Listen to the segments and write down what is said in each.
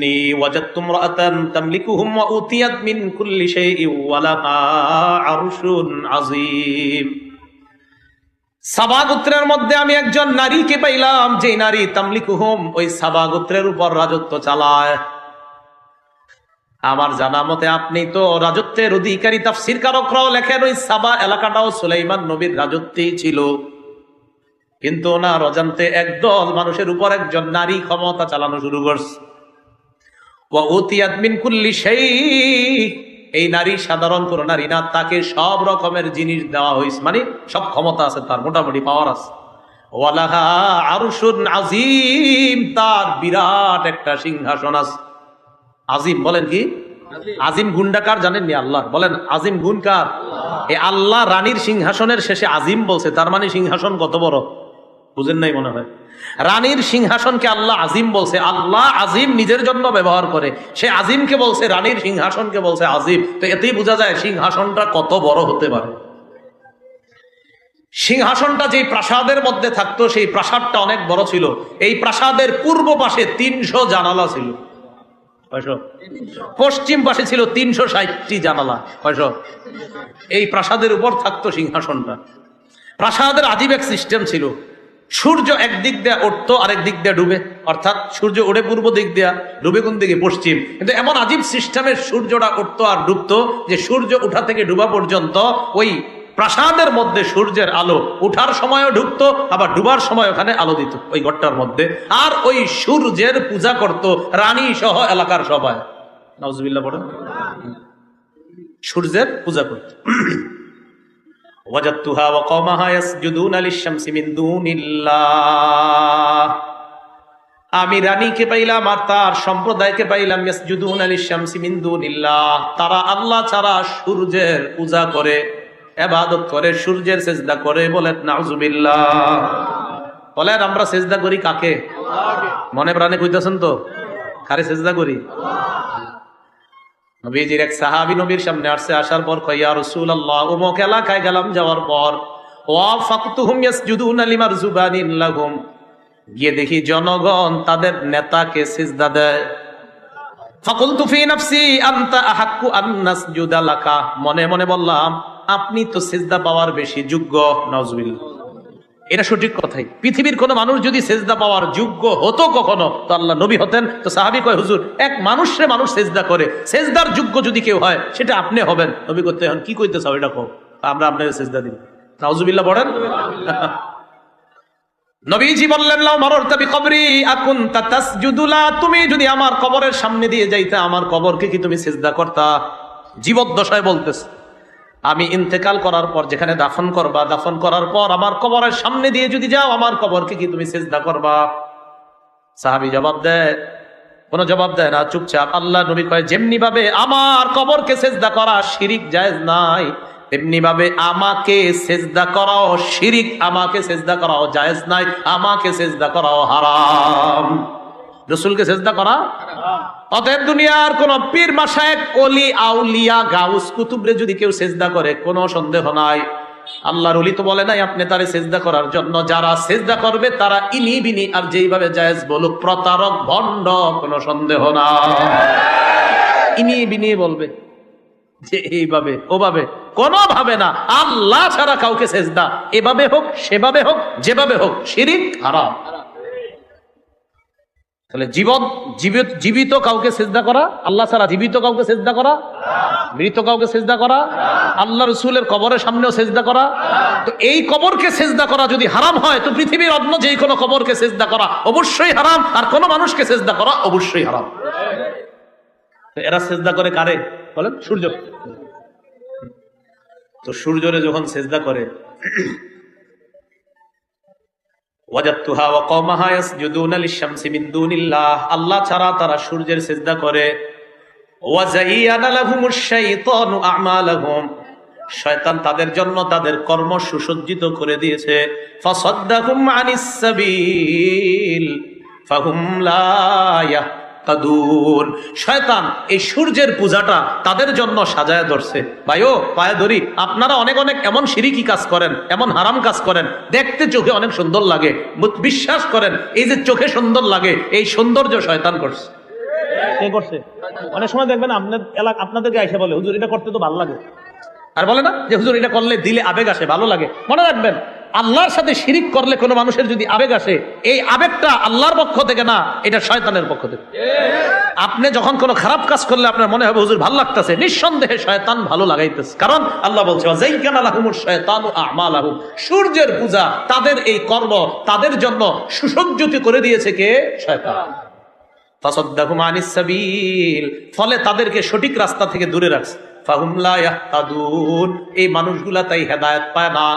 ইন্নী ওয়াজাদতু ইমরাআতান তামলিকুহুম ওয়া উতিয়াত মিন কুল্লি শাইইন ওয়া লাহা আরশুন আযীম। সাবা গোত্রের মধ্যে আমি একজন নারীকে পাইলাম, যে নারী তামলিকুহুম, ওই সাবা গোত্রের উপর রাজত্ব চালায়। আমার জানা মতে আপনি তো রাজত্বের অধিকারী। তাফসীর কারকরাও লেখেন ওই সাবা এলাকাটাও সুলাইমান নবীর রাজত্বেই ছিল, কিন্তু ওনার অজান্তে একদল মানুষের উপর একজন নারী ক্ষমতা চালানো শুরু করছে। ওয়া উতিয়াত মিন কুল্লি শাই, এই নারী সাধারণ কোন নারী না, তাকে সব রকমের জিনিস দেওয়া হয়েছে, মানে সব ক্ষমতা আছে তার, মোটামুটি পাওয়ার আছে। ওয়ালাহা আরশুন আযীম, তার বিরাট একটা সিংহাসন আছে। আজিম বলেন কি? আজিম গুণডাকার জানেন নি? আল্লাহ বলেন আজিম গুণ কার? এই আল্লাহ রানীর সিংহাসনের শেষে আজিম বলছে, তার মানে সিংহাসন কত বড় বুঝেন নাই মনে হয়। রানীর সিংহাসনকে আল্লাহ আজিম বলছে। আল্লাহ আজিম নিজের জন্য ব্যবহার করে, সে আজিমকে বলছে, রানীর সিংহাসনকে বলছে আজিম। তো এতেই বোঝা যায় সিংহাসনটা কত বড় হতে পারে। সিংহাসনটা যে প্রাসাদের মধ্যে থাকতো, সেই প্রাসাদটা অনেক বড় ছিল। এই প্রাসাদের পূর্ব পাশে 300 জানালা ছিল। পশ্চিম পাশে ছিল 360টি জানালা। এই প্রাসাদের উপর থাকতো সিংহাসনটা। প্রাসাদের আজীব এক সিস্টেম ছিল। সূর্য একদিক দিয়ে উঠতো, আরেক দিক দিয়ে ডুবে, অর্থাৎ সূর্য উঠে পূর্ব দিক দিয়া, ডুবে কোন দিকে? পশ্চিম। কিন্তু এমন আজীব সিস্টেমের সূর্যটা উঠতো আর ডুবতো যে সূর্য উঠা থেকে ডুবা পর্যন্ত ওই প্রাসাদের মধ্যে সূর্যের আলো উঠার সময়ও ঢুকতো, আবার ডুবার সময় ওখানে আলো দিত ওই ঘরটার মধ্যে। আর ওই সূর্যের পূজা করত রানী সহ এলাকার সবাই। নাউজুবিল্লাহ পড়েন। সূর্যের পূজা করত। ওয়াজাদতুহা ওয়া কওমাহা ইয়াসজুদুনা লিশ-শামসি মিন দুনিল্লাহ, আমি রানীকে পাইলাম আর তার সম্প্রদায়কে পাইলাম ইয়াসজুদুনা লিশ-শামসি মিন দুনিল্লাহ, তারা আল্লাহ ছাড়া সূর্যের পূজা করে, ইবাদত করে, সূর্যের সিজদা করে। বলেন নাউজুবিল্লাহ। বলেন আমরা সিজদা করি কাকে? আল্লাহকে। মনে প্রাণে কইতাছেন তো? কারে সিজদা করি? নবীজির এক সাহাবী নবীর সামনে আসছে, আসার পর কয়, ইয়া রাসূলুল্লাহ, অমুক এলাকায় গেলাম, যাওয়ার পর ওয়াফাকতুহুম ইয়াসজুদুনা লিমারজুবানিন লাহুম, গিয়ে দেখি জনগণ তাদের নেতাকে সিজদা দেয়। ফাকুলতু ফি নাফসি আনতা আহাক্কু আন নাসজুদা লাকা, মনে মনে বললাম আপনি তো সিজদা পাওয়ার বেশি যোগ্য। নাউজুবিল্লাহ। এটা সঠিক কথাই। পৃথিবীর কোন মানুষ যদি সিজদা পাওয়ার যোগ্য হতো কখনো, তো আল্লাহ নবী হতেন। তো সাহাবী কয়, হুজুর এক মানুষরে মানুষ সিজদা করে, সিজদার যোগ্য যদি কেউ হয় সেটা আপনি হবেন। নবী করতে এখন কি কইতেছ এটা কও, আমরা আপনাকে সিজদা দিব। নাউজুবিল্লাহ পড়েন। নবীজি বললেন, লাউ মাররতা বিকবরি আকুনতা তাসজুদুলা, তুমি যদি আমার কবরের সামনে দিয়ে যাইতা, আমার কবরকে কি তুমি সিজদা করতা? জীবদ্দশায় বলতেছে, আমি ইন্তেকাল করার পর যেখানে দাফন করবা, দাফন করার পর আমার কবরের সামনে দিয়ে যদি যাও, আমার কবরকে কি তুমি সিজদা করবা? সাহাবী জবাব দেয়, কোনো জবাব দেয় না, চুপচাপ। আল্লাহ নবী কয়, যেমনি ভাবে আমার কবরকে সিজদা করা শিরিক জায়েজ নাই, তেমনি ভাবে আমাকে সিজদা করাও শিরিক, আমাকে সিজদা করাও জায়েজ নাই, আমাকে সিজদা করাও হারাম। রাসূলকে সিজদা করা হারাম। অতএব দুনিয়ার কোন পীর মাশায়েখ ওলি আউলিয়া গাউস কুতুবরে যদি কেউ সিজদা করে, কোনো সন্দেহ নাই, আল্লাহর ওলি তো বলে নাই আপনি তারে সিজদা করার জন্য। যারা সিজদা করবে তারা ইনি বিনি, আর যেইভাবে জায়েজ বলুক, প্রতারক ভণ্ড, কোনো সন্দেহ নাই। ইনি বিনি বলবে যে এইভাবে ওভাবে, কোনো ভাবে না। আল্লাহ ছাড়া কাউকে সিজদা, এভাবে হোক সেভাবে হোক যেভাবে হোক, শিরিক হারাম। তাহলে জীবিত কাউকে সিজদা করা, আল্লাহ ছাড়া জীবিত কাউকে সিজদা করা, মৃত কাউকে সিজদা করা, আল্লাহ রাসূলের কবরের সামনেও সিজদা করা। তো এই কবরকে সিজদা করা যদি হারাম হয়, তো পৃথিবীর অন্য যে কোনো কবরকে সিজদা করা অবশ্যই হারাম, আর কোন মানুষকে সিজদা করা অবশ্যই হারাম। এরা সিজদা করে কারে বলেন? সূর্য। তো সূর্যরে যখন সিজদা করে, ওয়াজাদতুহা ওয়া কওমাহা ইয়াসজুদুনা লিশ-শামসি মিন দুনিল্লাহ, আল্লাহ ছাড়া তারা সূর্যের সিজদা করে। ওয়া যায়্যানা লাহুমুশ শাইতানু আমালাহুম, শয়তান তাদের জন্য তাদের কর্ম সুসজ্জিত করে দিয়েছে। ফাসাদ্দাহুম আনিস সাবিল ফাহুম লা ইয়াহতাদুন, শয়তান এই সূর্যের পূজাটা তাদের জন্য সাজায় ধরছে। ভাইও পায়ে ধরি, আপনারা অনেক অনেক এমন শিরিকি কাজ করেন, এমন হারাম কাজ করেন, দেখতে চোখে অনেক সুন্দর লাগে, বিশ্বাস করেন এই যে চোখে সুন্দর লাগে, এই সৌন্দর্য শয়তান করছে। কে করছে? অনেক সময় দেখবেন আপনাদেরকে আইসা বলে হুজুর এটা করতে তো ভালো লাগে, আর বলে না যে হুজুর এটা করলে দিলে আবেগ আসে, ভালো লাগে। মনে রাখবেন, আল্লাহর সাথে শিরিক করলে কোনো মানুষের যদি আবেগ আসে, এই আবেগটা আল্লাহর পক্ষ থেকে না, এটা শয়তানের পক্ষ থেকে। আপনি যখন কোনো খারাপ কাজ করলে আপনার মনে হবে হুজুর ভালো লাগতেছে, নিঃসন্দেহে শয়তান ভালো লাগাইতেছে। কারণ আল্লাহ বলছে ওয়াযাইয়ানা লাহুমুশ শায়তানু আ'মালাহুম, সূর্যের পূজা, তাদের এই কর্ম তাদের জন্য সুসজ্জিত করে দিয়েছে কে? শয়তান। ফাসাদ্দাহুম আনিস সাবিল, ফলে তাদেরকে সঠিক রাস্তা থেকে দূরে রাখছে। ফাহুম লা ইয়াহতাদুন, এই মানুষগুলা তাই হেদায়েত পায় না।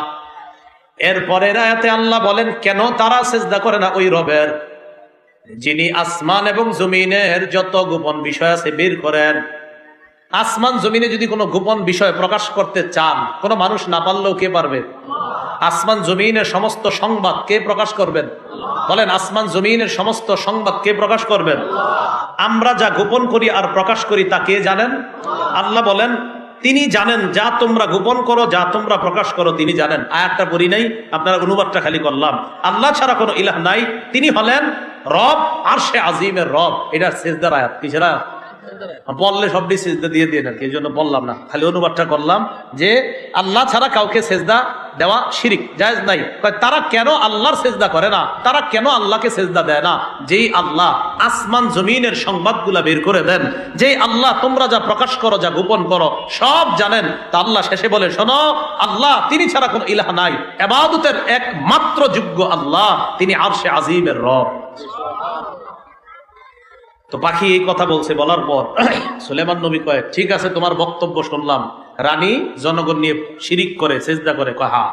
এরপরের আয়াতে আল্লাহ বলেন কেন তারা সিজদা করে না ওই রবের যিনি আসমান এবং জমিনের যত গোপন বিষয় আছে বের করেন। আসমান জমিনে যদি কোনো গোপন বিষয় প্রকাশ করতে চান, কোনো মানুষ না পারলেও কে পারবে? আসমান জমিনের সমস্ত সংবাদ কে প্রকাশ করবেন? বলেন, আসমান জমিনের সমস্ত সংবাদ কে প্রকাশ করবেন? আমরা যা গোপন করি আর প্রকাশ করি তা কে জানেন? আল্লাহ বলেন তিনি জানেন, যা তোমরা গোপন করো, যা তোমরা প্রকাশ করো তিনি জানেন। আয়াতটা পড়ি নাই, আপনারা অনুবাদটা খালি করলাম। আল্লাহ ছাড়া কোনো ইলাহ নাই, তিনি হলেন রব, আরশে আজিমের রব। এটা সিজদার আয়াত। কিসের আয়াত? বললে সবটি সিজদা দিয়ে দিয়ে নাকি, এই জন্য বললাম না, খালি অনুবাদটা করলাম যে আল্লাহ ছাড়া কাউকে সেজদা দেওয়া শিরিক, জায়েজ নাই। তারা কেন আল্লাহর সেজদা করে না, তারা কেন আল্লাহকে সেজদা দেয় না? যেই আল্লাহ আসমান জমিনের সংবাদগুলা বের করে দেন, যেই আল্লাহ তোমরা যা প্রকাশ করো, যা গোপন করো সব জানেন, তা আল্লাহ শেষে বলে শোনো, আল্লাহ তিনি ছাড়া কোনো ইলাহ নাই, ইবাদতের একমাত্র যোগ্য আল্লাহ, তিনি আরশে আজিমের রব। তো পাখি এই কথা বলছে, বলার পর সুলেমান নবী কয় ঠিক আছে তোমার বক্তব্য শুনলাম, রানী জনগণ নিয়ে শিরিক করে, সেজদা করে, কয় হ্যাঁ।